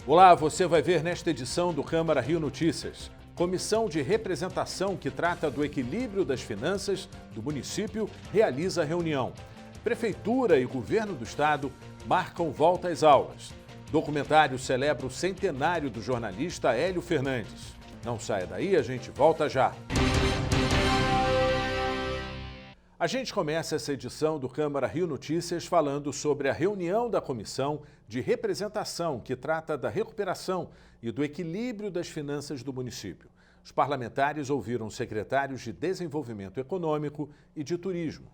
Olá, você vai ver nesta edição do Câmara Rio Notícias. Comissão de representação que trata do equilíbrio das finanças do município realiza reunião. Prefeitura e governo do estado marcam volta às aulas. Documentário celebra o centenário do jornalista Hélio Fernandes. Não saia daí, a gente volta já. A gente começa essa edição do Câmara Rio Notícias falando sobre a reunião da Comissão de Representação que trata da recuperação e do equilíbrio das finanças do município. Os parlamentares ouviram secretários de Desenvolvimento Econômico e de Turismo.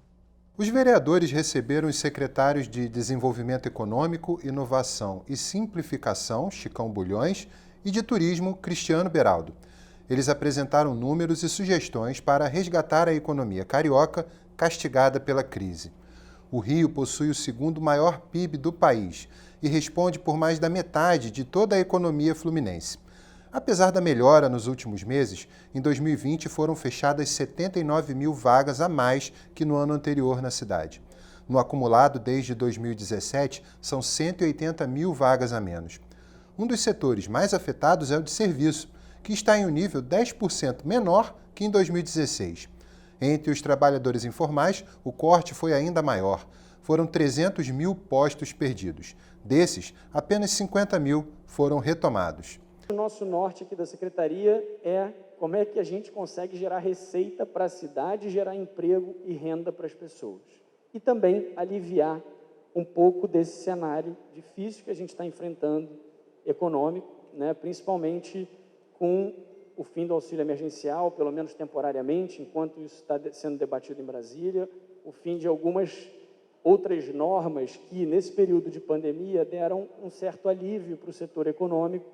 Os vereadores receberam os secretários de Desenvolvimento Econômico, Inovação e Simplificação, Chicão Bulhões, e de Turismo, Cristiano Beraldo. Eles apresentaram números e sugestões para resgatar a economia carioca castigada pela crise. O Rio possui o segundo maior PIB do país e responde por mais da metade de toda a economia fluminense. Apesar da melhora nos últimos meses, em 2020 foram fechadas 79 mil vagas a mais que no ano anterior na cidade. No acumulado desde 2017, são 180 mil vagas a menos. Um dos setores mais afetados é o de serviço, que está em um nível 10% menor que em 2016. Entre os trabalhadores informais, o corte foi ainda maior. Foram 300 mil postos perdidos. Desses, apenas 50 mil foram retomados. O nosso norte aqui da Secretaria é como é que a gente consegue gerar receita para a cidade, gerar emprego e renda para as pessoas. E também aliviar um pouco desse cenário difícil que a gente está enfrentando, econômico, né? Principalmente com o fim do auxílio emergencial, pelo menos temporariamente, enquanto isso está sendo debatido em Brasília, o fim de algumas outras normas que, nesse período de pandemia, deram um certo alívio para o setor econômico,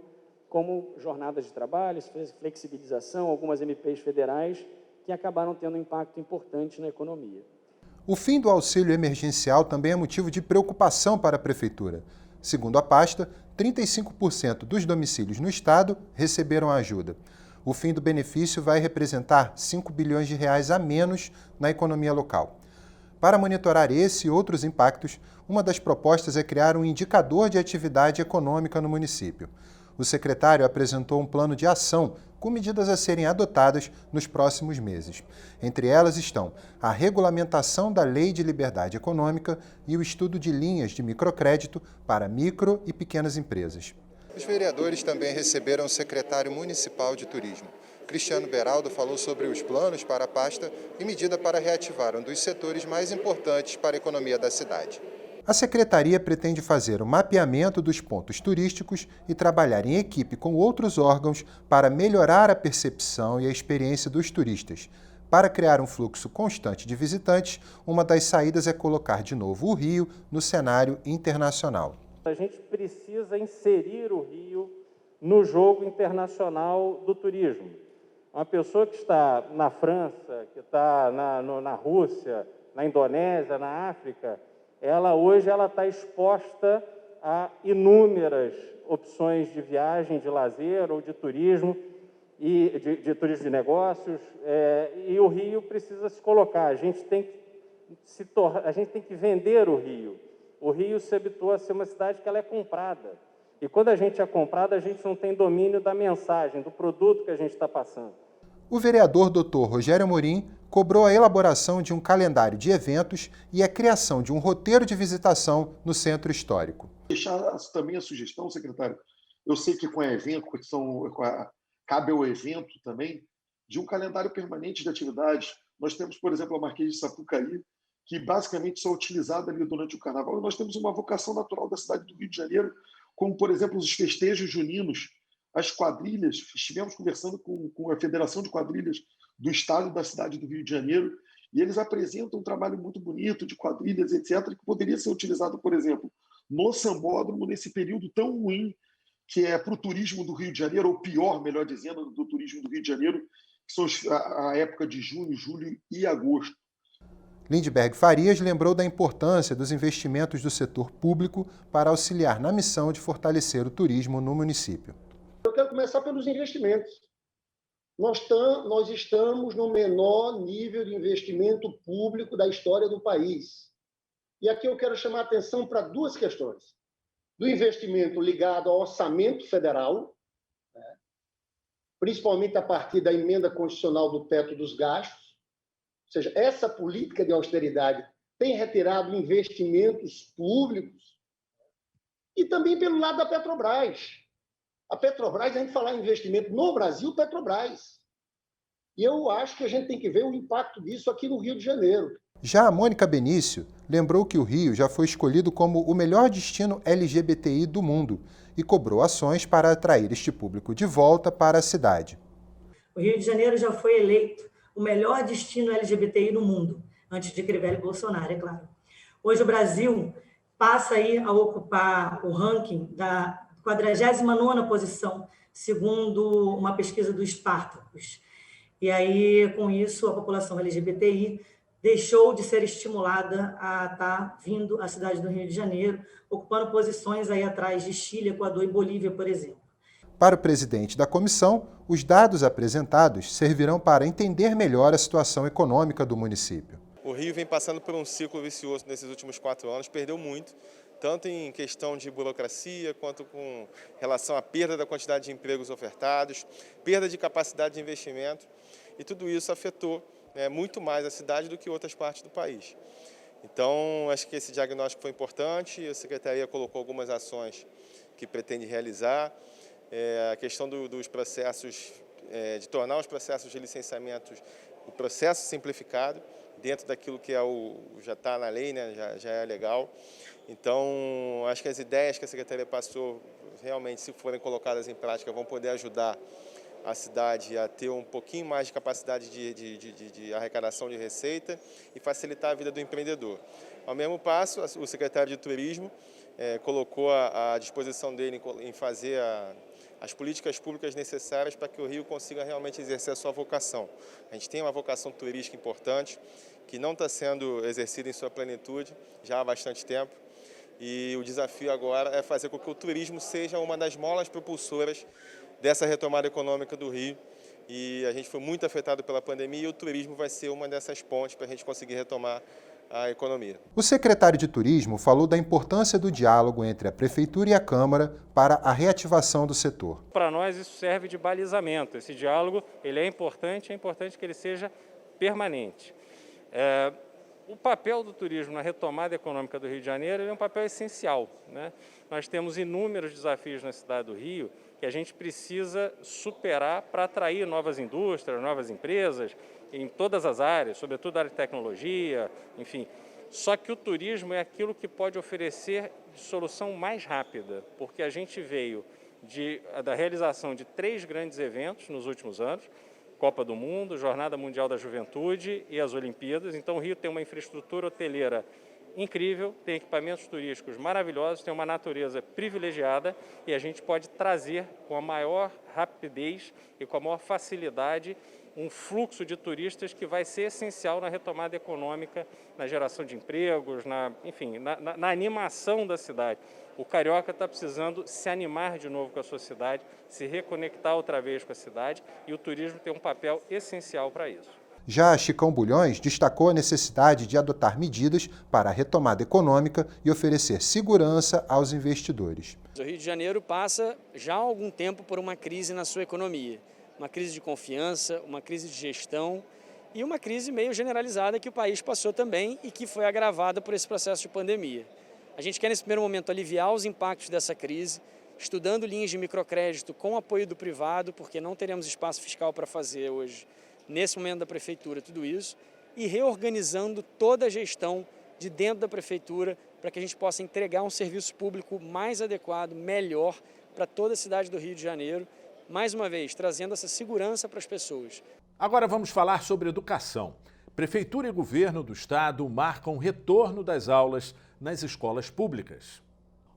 como jornadas de trabalho, flexibilização, algumas MPs federais, que acabaram tendo um impacto importante na economia. O fim do auxílio emergencial também é motivo de preocupação para a Prefeitura. Segundo a pasta, 35% dos domicílios no estado receberam a ajuda. O fim do benefício vai representar 5 bilhões de reais a menos na economia local. Para monitorar esse e outros impactos, uma das propostas é criar um indicador de atividade econômica no município. O secretário apresentou um plano de ação com medidas a serem adotadas nos próximos meses. Entre elas estão a regulamentação da Lei de Liberdade Econômica e o estudo de linhas de microcrédito para micro e pequenas empresas. Os vereadores também receberam o secretário municipal de Turismo. Cristiano Beraldo falou sobre os planos para a pasta e medida para reativar um dos setores mais importantes para a economia da cidade. A secretaria pretende fazer o mapeamento dos pontos turísticos e trabalhar em equipe com outros órgãos para melhorar a percepção e a experiência dos turistas. Para criar um fluxo constante de visitantes, uma das saídas é colocar de novo o Rio no cenário internacional. A gente precisa inserir o Rio no jogo internacional do turismo. Uma pessoa que está na França, que está na Rússia, na Indonésia, na África, hoje ela está exposta a inúmeras opções de viagem, de lazer ou de turismo, e de turismo de negócios, e o Rio precisa se colocar. A gente tem que vender o Rio. O Rio se habituou a ser uma cidade que ela é comprada. E quando a gente é comprada, a gente não tem domínio da mensagem, do produto que a gente está passando. O vereador Dr. Rogério Amorim cobrou a elaboração de um calendário de eventos e a criação de um roteiro de visitação no centro histórico. Deixar também a sugestão, secretário, eu sei que com a evento, cabe ao evento também, de um calendário permanente de atividades. Nós temos, por exemplo, a Marquês de Sapucaí, que basicamente só é utilizada ali durante o carnaval. E nós temos uma vocação natural da cidade do Rio de Janeiro, como, por exemplo, os festejos juninos, as quadrilhas. Estivemos conversando com a Federação de Quadrilhas do Estado e da cidade do Rio de Janeiro, e eles apresentam um trabalho muito bonito de quadrilhas, etc., que poderia ser utilizado, por exemplo, no Sambódromo, nesse período tão ruim que é para o turismo do Rio de Janeiro, ou pior, melhor dizendo, do turismo do Rio de Janeiro, que são a época de junho, julho e agosto. Lindbergh Farias lembrou da importância dos investimentos do setor público para auxiliar na missão de fortalecer o turismo no município. Eu quero começar pelos investimentos. Nós estamos no menor nível de investimento público da história do país. E aqui eu quero chamar a atenção para duas questões. do investimento ligado ao orçamento federal, né, principalmente a partir da emenda constitucional do teto dos gastos. Ou seja, essa política de austeridade tem retirado investimentos públicos, e também pelo lado da Petrobras. A Petrobras, a gente falar em investimento no Brasil, Petrobras. E eu acho que a gente tem que ver o impacto disso aqui no Rio de Janeiro. Já a Mônica Benício lembrou que o Rio já foi escolhido como o melhor destino LGBTI do mundo e cobrou ações para atrair este público de volta para a cidade. O Rio de Janeiro já foi eleito o melhor destino LGBTI do mundo, antes de Crivella e Bolsonaro, é claro. Hoje o Brasil passa aí a ocupar o ranking da 49ª posição, segundo uma pesquisa do Spartacus. E aí, com isso, a população LGBTI deixou de ser estimulada a estar vindo à cidade do Rio de Janeiro, ocupando posições aí atrás de Chile, Equador e Bolívia, por exemplo. Para o presidente da comissão, os dados apresentados servirão para entender melhor a situação econômica do município. O Rio vem passando por um ciclo vicioso nesses últimos 4 anos, perdeu muito, tanto em questão de burocracia, quanto com relação à perda da quantidade de empregos ofertados, perda de capacidade de investimento, e tudo isso afetou muito mais a cidade do que outras partes do país. Então, acho que esse diagnóstico foi importante, a Secretaria colocou algumas ações que pretende realizar, a questão dos processos, de tornar os processos de licenciamento o processo simplificado, dentro daquilo que já está na lei, né, já é legal. Então, acho que as ideias que a Secretaria passou, realmente, se forem colocadas em prática, vão poder ajudar a cidade a ter um pouquinho mais de capacidade de arrecadação de receita e facilitar a vida do empreendedor. Ao mesmo passo, o secretário de Turismo colocou à disposição dele em fazer as políticas públicas necessárias para que o Rio consiga realmente exercer a sua vocação. A gente tem uma vocação turística importante, que não está sendo exercida em sua plenitude já há bastante tempo, e o desafio agora é fazer com que o turismo seja uma das molas propulsoras dessa retomada econômica do Rio, e a gente foi muito afetado pela pandemia e o turismo vai ser uma dessas pontes para a gente conseguir retomar a economia. O secretário de Turismo falou da importância do diálogo entre a Prefeitura e a Câmara para a reativação do setor. Para nós isso serve de balizamento, esse diálogo ele é importante que ele seja permanente. O papel do turismo na retomada econômica do Rio de Janeiro é um papel essencial, né? Nós temos inúmeros desafios na cidade do Rio que a gente precisa superar para atrair novas indústrias, novas empresas, em todas as áreas, sobretudo a área de tecnologia, enfim. Só que o turismo é aquilo que pode oferecer solução mais rápida, porque a gente veio da realização de 3 grandes eventos nos últimos anos, Copa do Mundo, Jornada Mundial da Juventude e as Olimpíadas. Então o Rio tem uma infraestrutura hoteleira incrível, tem equipamentos turísticos maravilhosos, tem uma natureza privilegiada e a gente pode trazer com a maior rapidez e com a maior facilidade um fluxo de turistas que vai ser essencial na retomada econômica, na geração de empregos, na animação da cidade. O carioca está precisando se animar de novo com a sua cidade, se reconectar outra vez com a cidade, e o turismo tem um papel essencial para isso. Já Chicão Bulhões destacou a necessidade de adotar medidas para a retomada econômica e oferecer segurança aos investidores. O Rio de Janeiro passa já há algum tempo por uma crise na sua economia. Uma crise de confiança, uma crise de gestão e uma crise meio generalizada que o país passou também e que foi agravada por esse processo de pandemia. A gente quer, nesse primeiro momento, aliviar os impactos dessa crise, estudando linhas de microcrédito com apoio do privado, porque não teremos espaço fiscal para fazer hoje, nesse momento da Prefeitura, tudo isso, e reorganizando toda a gestão de dentro da Prefeitura para que a gente possa entregar um serviço público mais adequado, melhor para toda a cidade do Rio de Janeiro, mais uma vez, trazendo essa segurança para as pessoas. Agora vamos falar sobre educação. Prefeitura e governo do estado marcam o retorno das aulas nas escolas públicas.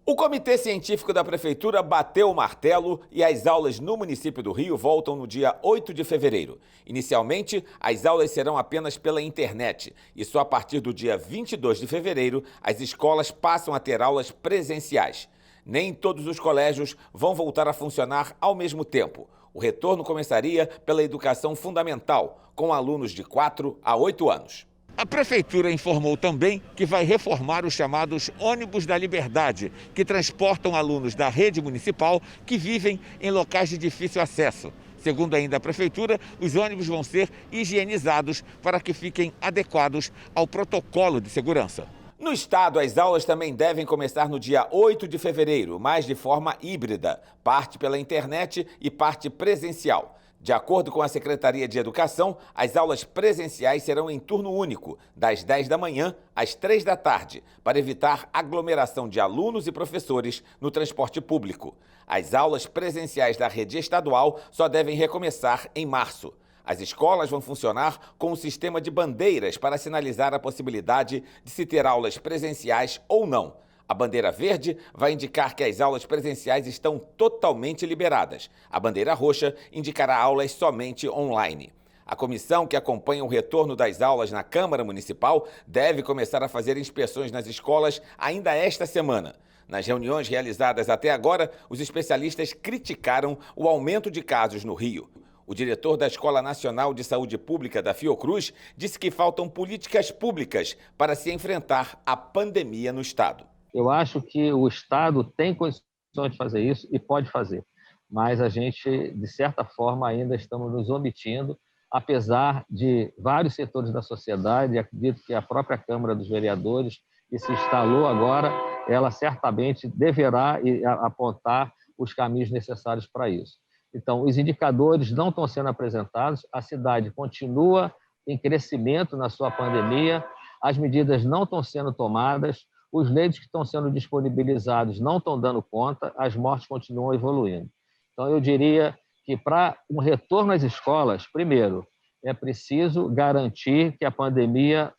O Comitê Científico da Prefeitura bateu o martelo e as aulas no município do Rio voltam no dia 8 de fevereiro. Inicialmente, as aulas serão apenas pela internet e só a partir do dia 22 de fevereiro as escolas passam a ter aulas presenciais. Nem todos os colégios vão voltar a funcionar ao mesmo tempo. O retorno começaria pela educação fundamental, com alunos de 4 a 8 anos. A Prefeitura informou também que vai reformar os chamados ônibus da Liberdade, que transportam alunos da rede municipal que vivem em locais de difícil acesso. Segundo ainda a Prefeitura, os ônibus vão ser higienizados para que fiquem adequados ao protocolo de segurança. No estado, as aulas também devem começar no dia 8 de fevereiro, mas de forma híbrida, parte pela internet e parte presencial. De acordo com a Secretaria de Educação, as aulas presenciais serão em turno único, das 10 da manhã às 3 da tarde, para evitar aglomeração de alunos e professores no transporte público. As aulas presenciais da rede estadual só devem recomeçar em março. As escolas vão funcionar com um sistema de bandeiras para sinalizar a possibilidade de se ter aulas presenciais ou não. A bandeira verde vai indicar que as aulas presenciais estão totalmente liberadas. A bandeira roxa indicará aulas somente online. A comissão que acompanha o retorno das aulas na Câmara Municipal deve começar a fazer inspeções nas escolas ainda esta semana. Nas reuniões realizadas até agora, os especialistas criticaram o aumento de casos no Rio. O diretor da Escola Nacional de Saúde Pública da Fiocruz disse que faltam políticas públicas para se enfrentar a pandemia no estado. Eu acho que o Estado tem condições de fazer isso e pode fazer, mas a gente, de certa forma, ainda estamos nos omitindo, apesar de vários setores da sociedade, acredito que a própria Câmara dos Vereadores, que se instalou agora, ela certamente deverá apontar os caminhos necessários para isso. Então, os indicadores não estão sendo apresentados, a cidade continua em crescimento na sua pandemia, as medidas não estão sendo tomadas, os leitos que estão sendo disponibilizados não estão dando conta, as mortes continuam evoluindo. Então, eu diria que para um retorno às escolas, primeiro, é preciso garantir que a pandemia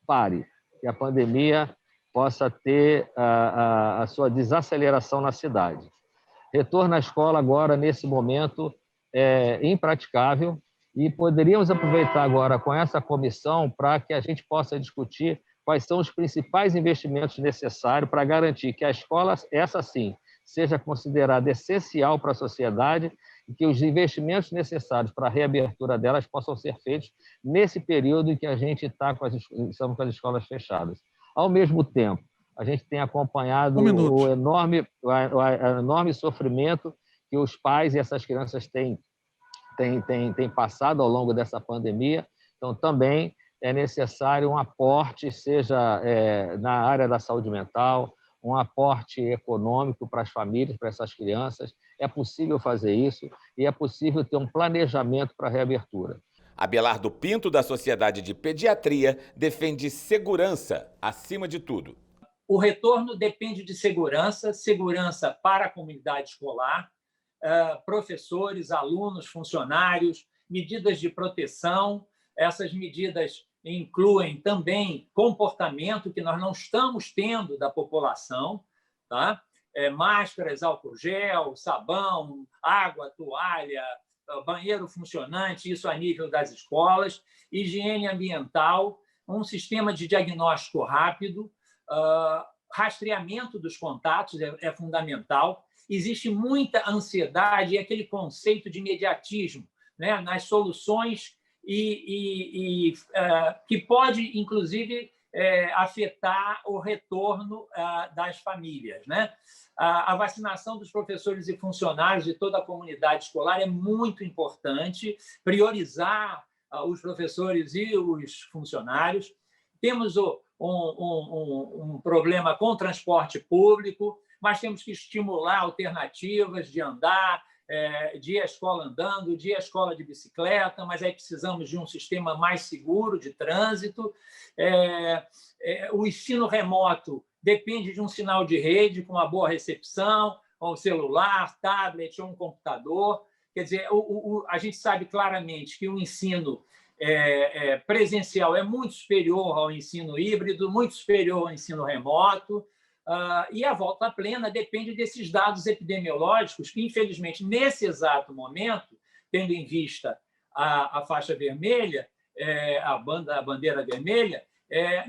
pare, que a pandemia possa ter a sua desaceleração na cidade. Retorno à escola agora, nesse momento, é impraticável e poderíamos aproveitar agora com essa comissão para que a gente possa discutir quais são os principais investimentos necessários para garantir que a escola, essa sim, seja considerada essencial para a sociedade e que os investimentos necessários para a reabertura delas possam ser feitos nesse período em que a gente estamos com as escolas fechadas. Ao mesmo tempo, a gente tem acompanhado o enorme sofrimento que os pais e essas crianças têm passado ao longo dessa pandemia. Então, também é necessário um aporte, seja na área da saúde mental, um aporte econômico para as famílias, para essas crianças. É possível fazer isso e é possível ter um planejamento para a reabertura. Abelardo Pinto, da Sociedade de Pediatria, defende segurança acima de tudo. O retorno depende de segurança para a comunidade escolar, professores, alunos, funcionários, medidas de proteção. Essas medidas incluem também comportamento que nós não estamos tendo da população, tá? Máscaras, álcool gel, sabão, água, toalha, banheiro funcionante, isso a nível das escolas, higiene ambiental, um sistema de diagnóstico rápido, rastreamento dos contatos é fundamental. Existe muita ansiedade e aquele conceito de imediatismo, né, nas soluções que pode, inclusive, afetar o retorno das famílias, né? A vacinação dos professores e funcionários de toda a comunidade escolar é muito importante, priorizar os professores e os funcionários. Temos um problema com o transporte público, mas temos que estimular alternativas de andar, de ir à escola andando, de ir à escola de bicicleta, mas aí precisamos de um sistema mais seguro de trânsito. O ensino remoto depende de um sinal de rede com uma boa recepção, um celular, tablet ou um computador. Quer dizer, a gente sabe claramente que o ensino presencial é muito superior ao ensino híbrido, muito superior ao ensino remoto, e a volta plena depende desses dados epidemiológicos que, infelizmente, nesse exato momento, tendo em vista a faixa vermelha, a bandeira vermelha,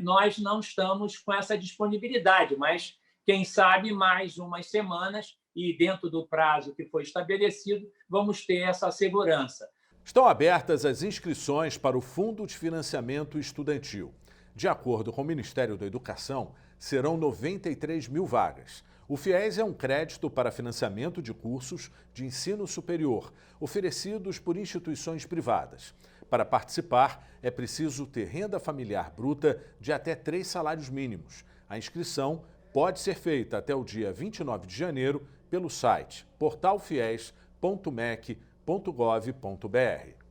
nós não estamos com essa disponibilidade, mas, quem sabe, mais umas semanas, e dentro do prazo que foi estabelecido, vamos ter essa segurança. Estão abertas as inscrições para o Fundo de Financiamento Estudantil. De acordo com o Ministério da Educação, serão 93 mil vagas. O FIES é um crédito para financiamento de cursos de ensino superior, oferecidos por instituições privadas. Para participar, é preciso ter renda familiar bruta de até 3 salários mínimos. A inscrição pode ser feita até o dia 29 de janeiro pelo site portalfies.mec.gov.br.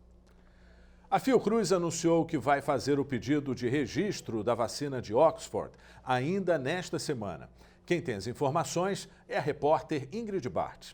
A Fiocruz anunciou que vai fazer o pedido de registro da vacina de Oxford ainda nesta semana. Quem tem as informações é a repórter Ingrid Bart.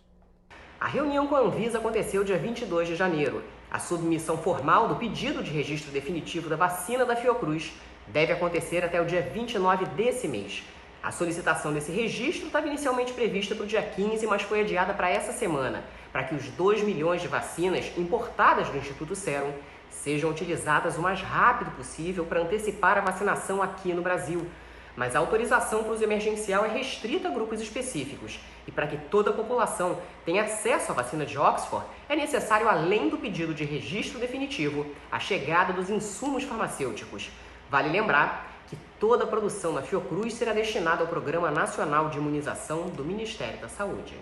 A reunião com a Anvisa aconteceu dia 22 de janeiro. A submissão formal do pedido de registro definitivo da vacina da Fiocruz deve acontecer até o dia 29 desse mês. A solicitação desse registro estava inicialmente prevista para o dia 15, mas foi adiada para essa semana, para que os 2 milhões de vacinas importadas do Instituto Serum sejam utilizadas o mais rápido possível para antecipar a vacinação aqui no Brasil. Mas a autorização para uso emergencial é restrita a grupos específicos. E para que toda a população tenha acesso à vacina de Oxford, é necessário, além do pedido de registro definitivo, a chegada dos insumos farmacêuticos. Vale lembrar que toda a produção na Fiocruz será destinada ao Programa Nacional de Imunização do Ministério da Saúde.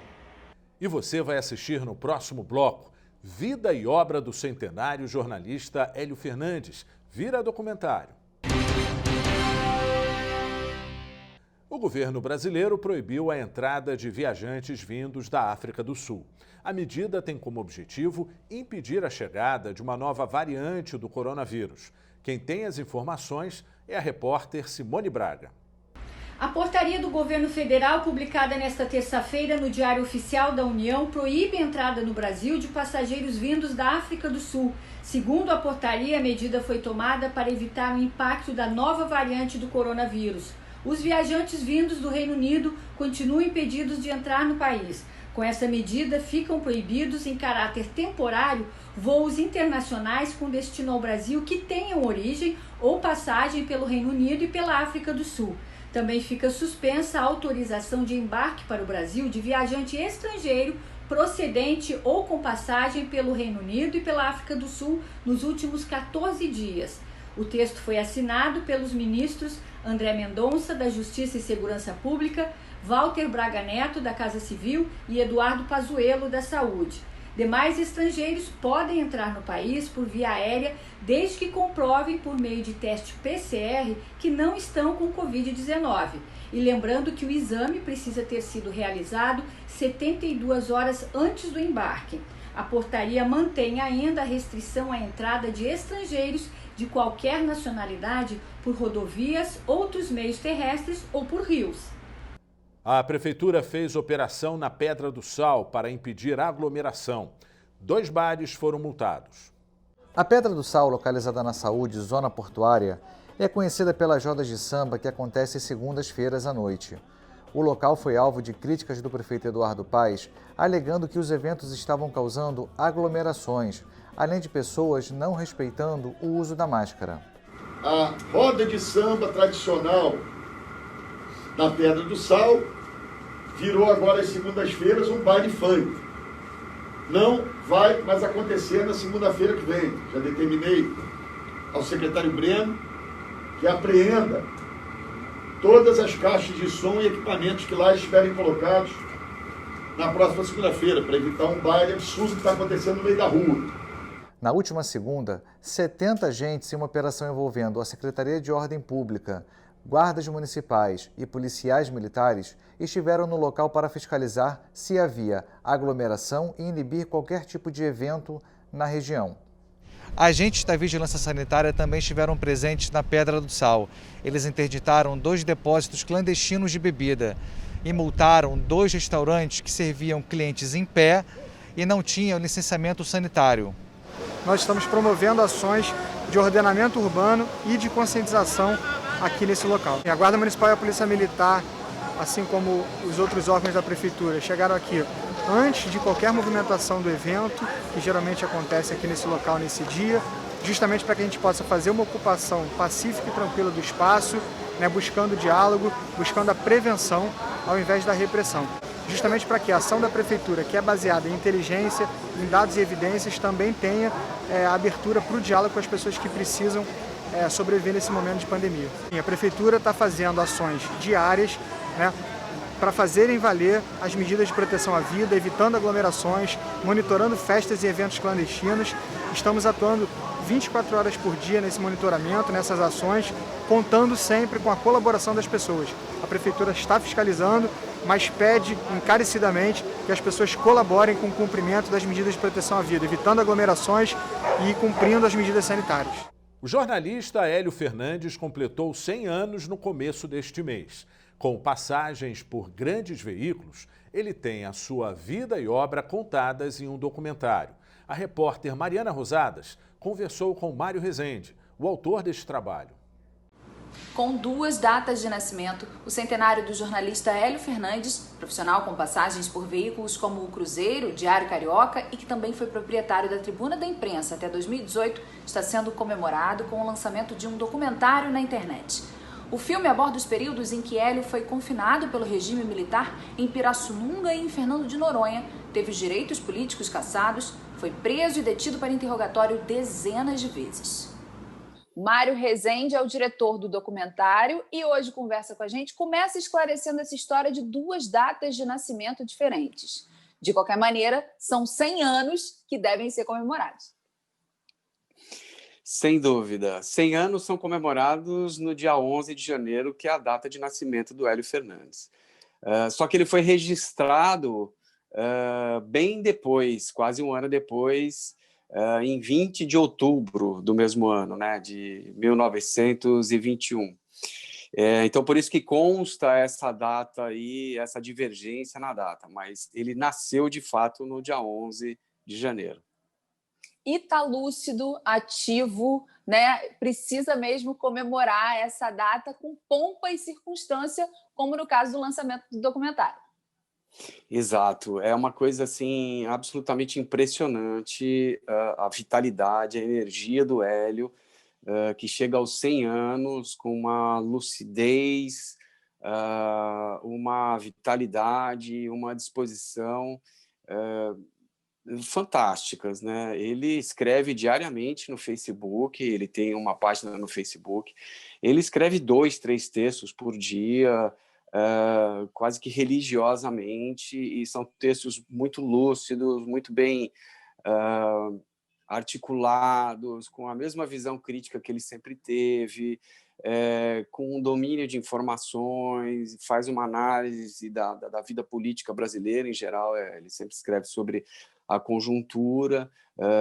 E você vai assistir no próximo bloco Vida e Obra do centenário jornalista Hélio Fernandes. Vira documentário. O governo brasileiro proibiu a entrada de viajantes vindos da África do Sul. A medida tem como objetivo impedir a chegada de uma nova variante do coronavírus. Quem tem as informações é a repórter Simone Braga. A portaria do governo federal, publicada nesta terça-feira no Diário Oficial da União, proíbe a entrada no Brasil de passageiros vindos da África do Sul. Segundo a portaria, a medida foi tomada para evitar o impacto da nova variante do coronavírus. Os viajantes vindos do Reino Unido continuam impedidos de entrar no país. Com essa medida, ficam proibidos, em caráter temporário, voos internacionais com destino ao Brasil que tenham origem ou passagem pelo Reino Unido e pela África do Sul. Também fica suspensa a autorização de embarque para o Brasil de viajante estrangeiro procedente ou com passagem pelo Reino Unido e pela África do Sul nos últimos 14 dias. O texto foi assinado pelos ministros André Mendonça, da Justiça e Segurança Pública, Walter Braga Neto, da Casa Civil, e Eduardo Pazuello, da Saúde. Demais estrangeiros podem entrar no país por via aérea desde que comprovem por meio de teste PCR que não estão com Covid-19. E lembrando que o exame precisa ter sido realizado 72 horas antes do embarque. A portaria mantém ainda a restrição à entrada de estrangeiros de qualquer nacionalidade por rodovias, outros meios terrestres ou por rios. A Prefeitura fez operação na Pedra do Sal para impedir aglomeração. 2 bares foram multados. A Pedra do Sal, localizada na Saúde, zona portuária, é conhecida pelas rodas de samba que acontecem segundas-feiras à noite. O local foi alvo de críticas do prefeito Eduardo Paes, alegando que os eventos estavam causando aglomerações, além de pessoas não respeitando o uso da máscara. A roda de samba tradicional da Pedra do Sal virou agora às segundas-feiras um baile funk. Não vai mais acontecer na segunda-feira que vem. Já determinei ao secretário Breno que apreenda todas as caixas de som e equipamentos que lá estiverem colocados na próxima segunda-feira, para evitar um baile absurdo que está acontecendo no meio da rua. Na última segunda, 70 agentes em uma operação envolvendo a Secretaria de Ordem Pública, guardas municipais e policiais militares estiveram no local para fiscalizar se havia aglomeração e inibir qualquer tipo de evento na região. Agentes da Vigilância Sanitária também estiveram presentes na Pedra do Sal. Eles interditaram 2 depósitos clandestinos de bebida e multaram 2 restaurantes que serviam clientes em pé e não tinham licenciamento sanitário. Nós estamos promovendo ações de ordenamento urbano e de conscientização aqui nesse local. A Guarda Municipal e a Polícia Militar, assim como os outros órgãos da Prefeitura, chegaram aqui antes de qualquer movimentação do evento, que geralmente acontece aqui nesse local nesse dia, justamente para que a gente possa fazer uma ocupação pacífica e tranquila do espaço, buscando diálogo, buscando a prevenção ao invés da repressão. justamente para que a ação da Prefeitura, que é baseada em inteligência, em dados e evidências, também tenha abertura para o diálogo com as pessoas que precisam sobreviver nesse momento de pandemia. A Prefeitura está fazendo ações diárias, né, para fazerem valer as medidas de proteção à vida, evitando aglomerações, monitorando festas e eventos clandestinos. Estamos atuando 24 horas por dia nesse monitoramento, nessas ações, contando sempre com a colaboração das pessoas. A Prefeitura está fiscalizando, mas pede encarecidamente que as pessoas colaborem com o cumprimento das medidas de proteção à vida, evitando aglomerações e cumprindo as medidas sanitárias. O jornalista Hélio Fernandes completou 100 anos no começo deste mês. Com passagens por grandes veículos, ele tem a sua vida e obra contadas em um documentário. A repórter Mariana Rosadas conversou com Mário Rezende, o autor deste trabalho. Com 2 datas de nascimento, o centenário do jornalista Hélio Fernandes, profissional com passagens por veículos como o Cruzeiro, Diário Carioca e que também foi proprietário da Tribuna da Imprensa até 2018, está sendo comemorado com o lançamento de um documentário na internet. O filme aborda os períodos em que Hélio foi confinado pelo regime militar em Pirassununga e em Fernando de Noronha, teve os direitos políticos cassados, foi preso e detido para interrogatório dezenas de vezes. Mário Rezende é o diretor do documentário e hoje conversa com a gente, começa esclarecendo essa história de 2 datas de nascimento diferentes. De qualquer maneira, são 100 anos que devem ser comemorados. Sem dúvida. 100 anos são comemorados no dia 11 de janeiro, que é a data de nascimento do Hélio Fernandes. Só que ele foi registrado bem depois, quase um ano depois, em 20 de outubro do mesmo ano, né, de 1921. Então, por isso que consta essa data aí, essa divergência na data, mas ele nasceu, de fato, no dia 11 de janeiro. E está lúcido, ativo, né? Precisa mesmo comemorar essa data com pompa e circunstância, como no caso do lançamento do documentário. Exato, é uma coisa assim absolutamente impressionante, a vitalidade, a energia do Hélio, que chega aos 100 anos com uma lucidez, uma vitalidade, uma disposição fantásticas, né? Ele escreve diariamente no Facebook, ele tem uma página no Facebook, ele escreve 2, 3 textos por dia, quase que religiosamente, e são textos muito lúcidos, muito bem articulados, com a mesma visão crítica que ele sempre teve, com um domínio de informações, faz uma análise da vida política brasileira em geral, ele sempre escreve sobre a conjuntura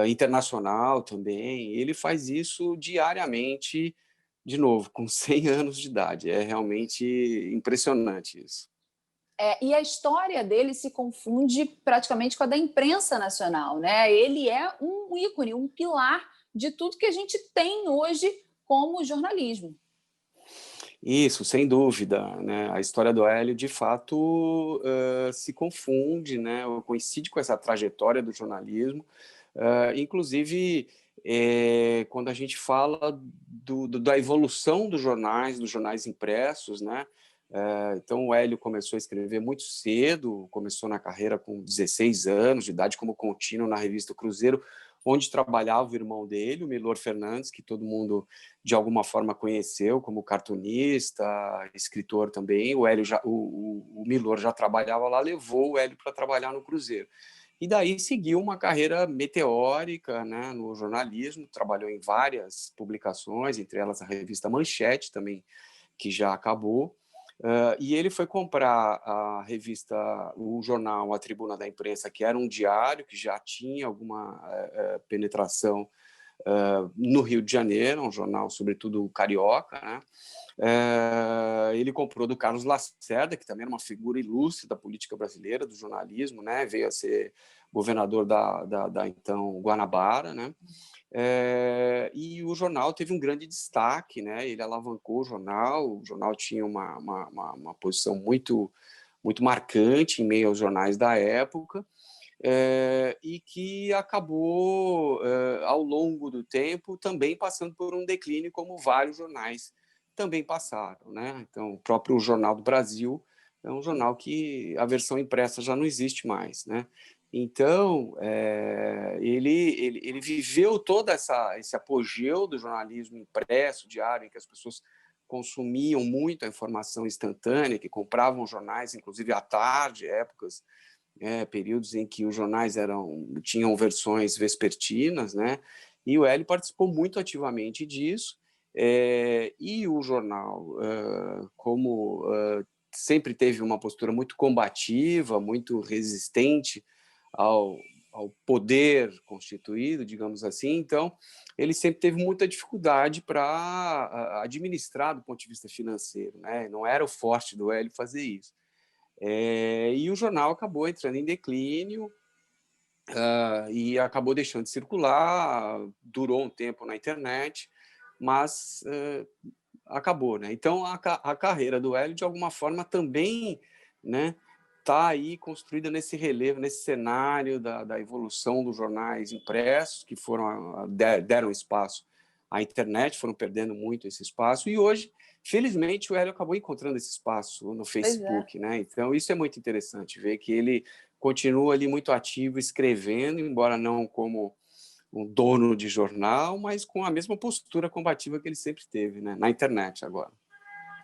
internacional também. Ele faz isso diariamente, de novo, com 100 anos de idade. É realmente impressionante isso. E a história dele se confunde praticamente com a da imprensa nacional, né? Ele é um ícone, um pilar de tudo que a gente tem hoje como jornalismo. Isso, sem dúvida, né? A história do Hélio, de fato, se confunde, né? Coincide com essa trajetória do jornalismo. Inclusive, quando a gente fala da evolução dos jornais impressos, né? Então, o Hélio começou a escrever muito cedo, começou na carreira com 16 anos de idade, como contínuo na revista Cruzeiro, onde trabalhava o irmão dele, o Milor Fernandes, que todo mundo, de alguma forma, conheceu como cartunista, escritor também. O Milor já trabalhava lá, levou o Hélio para trabalhar no Cruzeiro. E daí seguiu uma carreira meteórica, né, no jornalismo, trabalhou em várias publicações, entre elas a revista Manchete, também, que já acabou. E ele foi comprar a revista, o jornal A Tribuna da Imprensa, que era um diário que já tinha alguma penetração no Rio de Janeiro, um jornal sobretudo carioca, né? Ele comprou do Carlos Lacerda, que também era uma figura ilustre da política brasileira, do jornalismo, né? Veio a ser governador da então Guanabara, né? E o jornal teve um grande destaque, né? Ele alavancou o jornal tinha uma posição muito, muito marcante em meio aos jornais da época, e que acabou, ao longo do tempo, também passando por um declínio, como vários jornais também passaram, né? Então, o próprio Jornal do Brasil é um jornal que a versão impressa já não existe mais, né? Então, ele viveu todo esse apogeu do jornalismo impresso, diário, em que as pessoas consumiam muito a informação instantânea, que compravam jornais, inclusive à tarde, épocas, períodos em que os jornais tinham versões vespertinas, né? E o Hélio participou muito ativamente disso, e o jornal, como sempre teve uma postura muito combativa, muito resistente ao poder constituído, digamos assim, então ele sempre teve muita dificuldade para administrar do ponto de vista financeiro, né? Não era o forte do Hélio fazer isso. E o jornal acabou entrando em declínio e acabou deixando de circular, durou um tempo na internet, mas acabou, né? Então a carreira do Hélio, de alguma forma, também, né, está aí construída nesse relevo, nesse cenário da evolução dos jornais impressos, que deram espaço à internet, foram perdendo muito esse espaço, e hoje, felizmente, o Hélio acabou encontrando esse espaço no Facebook, né? Então, isso é muito interessante, ver que ele continua ali muito ativo, escrevendo, embora não como um dono de jornal, mas com a mesma postura combativa que ele sempre teve, né? Na internet agora.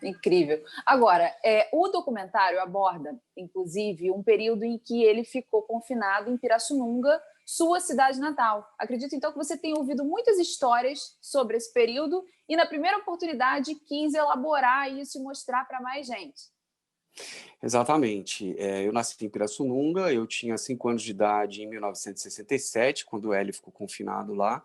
Incrível. Agora, o documentário aborda, inclusive, um período em que ele ficou confinado em Pirassununga, sua cidade natal. Acredito, então, que você tenha ouvido muitas histórias sobre esse período e, na primeira oportunidade, quis elaborar isso e mostrar para mais gente. Exatamente. Eu nasci em Pirassununga, eu tinha 5 anos de idade em 1967, quando o Hélio ficou confinado lá.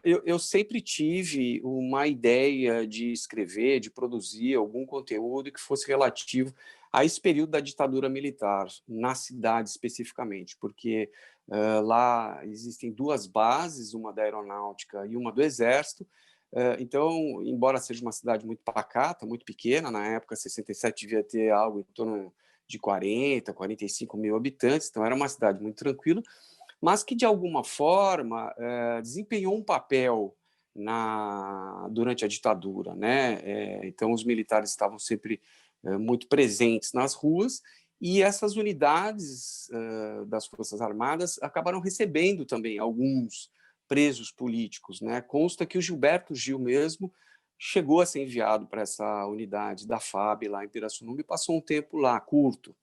Eu sempre tive uma ideia de escrever, de produzir algum conteúdo que fosse relativo a esse período da ditadura militar, na cidade especificamente, porque lá existem 2 bases, uma da aeronáutica e uma do exército. Então, embora seja uma cidade muito pacata, muito pequena, na época 67 devia ter algo em torno de 40, 45 mil habitantes, então era uma cidade muito tranquila, mas que, de alguma forma, desempenhou um papel durante a ditadura, né? Então, os militares estavam sempre muito presentes nas ruas, e essas unidades das Forças Armadas acabaram recebendo também alguns presos políticos, né? Consta que o Gilberto Gil mesmo chegou a ser enviado para essa unidade da FAB lá em Pirassununga e passou um tempo lá, curto.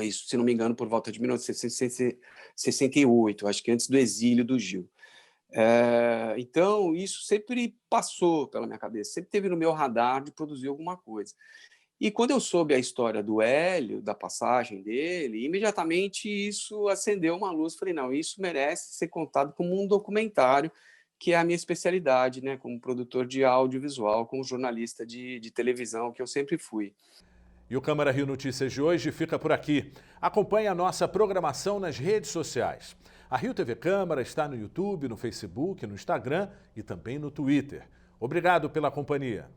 Isso, se não me engano, por volta de 1968, acho que antes do exílio do Gil. Então, isso sempre passou pela minha cabeça, sempre teve no meu radar de produzir alguma coisa. E quando eu soube a história do Hélio, da passagem dele, imediatamente isso acendeu uma luz. Falei, não, isso merece ser contado como um documentário, que é a minha especialidade, né, como produtor de audiovisual, como jornalista de televisão, que eu sempre fui. E o Câmara Rio Notícias de hoje fica por aqui. Acompanhe a nossa programação nas redes sociais. A Rio TV Câmara está no YouTube, no Facebook, no Instagram e também no Twitter. Obrigado pela companhia.